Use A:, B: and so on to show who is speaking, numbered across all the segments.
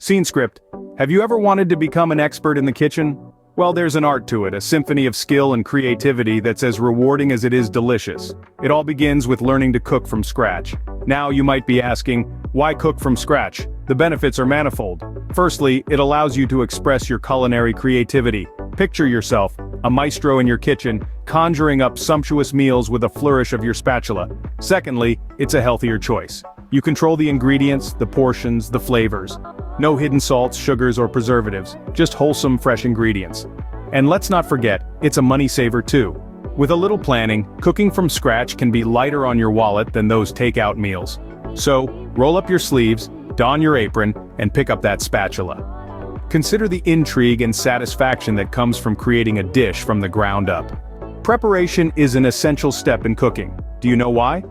A: Scene script. Have you ever wanted to become an expert in the kitchen? Well, there's an art to it, a symphony of skill and creativity that's as rewarding as it is delicious. It all begins with learning to cook from scratch. Now you might be asking, why cook from scratch? The benefits are manifold. Firstly, it allows you to express your culinary creativity. Picture yourself, a maestro in your kitchen, conjuring up sumptuous meals with a flourish of your spatula. Secondly, it's a healthier choice. You control the ingredients, the portions, the flavors. No hidden salts, sugars, or preservatives, just wholesome, fresh ingredients. And let's not forget, it's a money saver too. With a little planning, cooking from scratch can be lighter on your wallet than those takeout meals. So, roll up your sleeves, don your apron, and pick up that spatula. Consider the intrigue and satisfaction that comes from creating a dish from the ground up. Preparation is an essential step in cooking. Do you know why?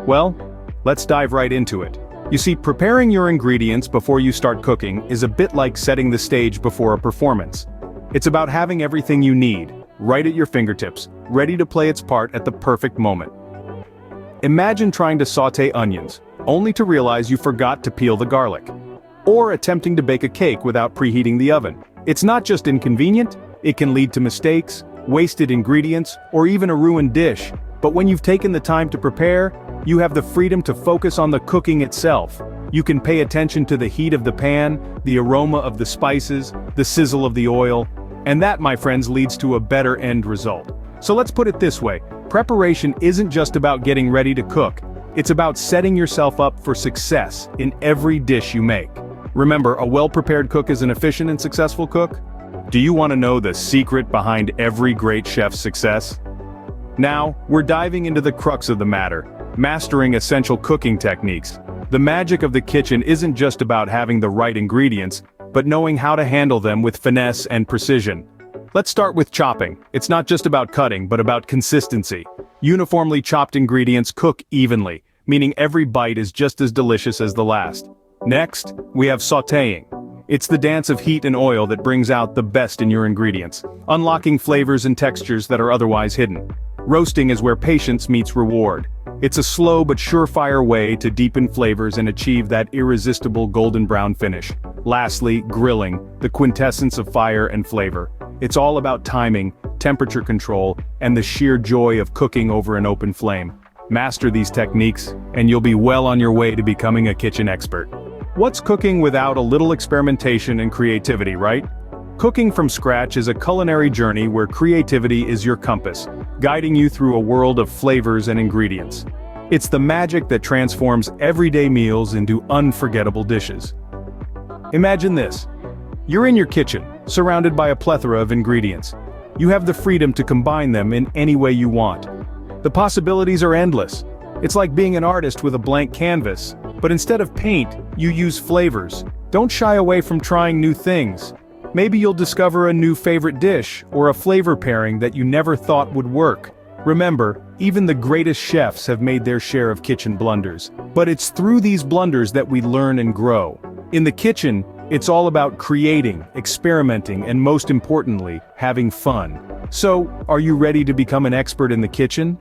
A: Well, let's dive right into it. You see, preparing your ingredients before you start cooking is a bit like setting the stage before a performance. It's about having everything you need, right at your fingertips, ready to play its part at the perfect moment. Imagine trying to sauté onions, only to realize you forgot to peel the garlic. Or attempting to bake a cake without preheating the oven. It's not just inconvenient, it can lead to mistakes, wasted ingredients, or even a ruined dish. But when you've taken the time to prepare, you have the freedom to focus on the cooking itself. You can pay attention to the heat of the pan, the aroma of the spices, the sizzle of the oil, and that, my friends, leads to a better end result. So let's put it this way, preparation isn't just about getting ready to cook, it's about setting yourself up for success in every dish you make. Remember, a well-prepared cook is an efficient and successful cook? Do you want to know the secret behind every great chef's success? Now, we're diving into the crux of the matter, mastering essential cooking techniques. The magic of the kitchen isn't just about having the right ingredients, but knowing how to handle them with finesse and precision. Let's start with chopping. It's not just about cutting, but about consistency. Uniformly chopped ingredients cook evenly, meaning every bite is just as delicious as the last. Next, we have sautéing. It's the dance of heat and oil that brings out the best in your ingredients, unlocking flavors and textures that are otherwise hidden. Roasting is where patience meets reward. It's a slow but surefire way to deepen flavors and achieve that irresistible golden brown finish. Lastly, grilling, the quintessence of fire and flavor. It's all about timing, temperature control, and the sheer joy of cooking over an open flame. Master these techniques, and you'll be well on your way to becoming a kitchen expert. What's cooking without a little experimentation and creativity, right? Cooking from scratch is a culinary journey where creativity is your compass, guiding you through a world of flavors and ingredients. It's the magic that transforms everyday meals into unforgettable dishes. Imagine this. You're in your kitchen, surrounded by a plethora of ingredients. You have the freedom to combine them in any way you want. The possibilities are endless. It's like being an artist with a blank canvas, but instead of paint, you use flavors. Don't shy away from trying new things. Maybe you'll discover a new favorite dish, or a flavor pairing that you never thought would work. Remember, even the greatest chefs have made their share of kitchen blunders. But it's through these blunders that we learn and grow. In the kitchen, it's all about creating, experimenting, and most importantly, having fun. So, are you ready to become an expert in the kitchen?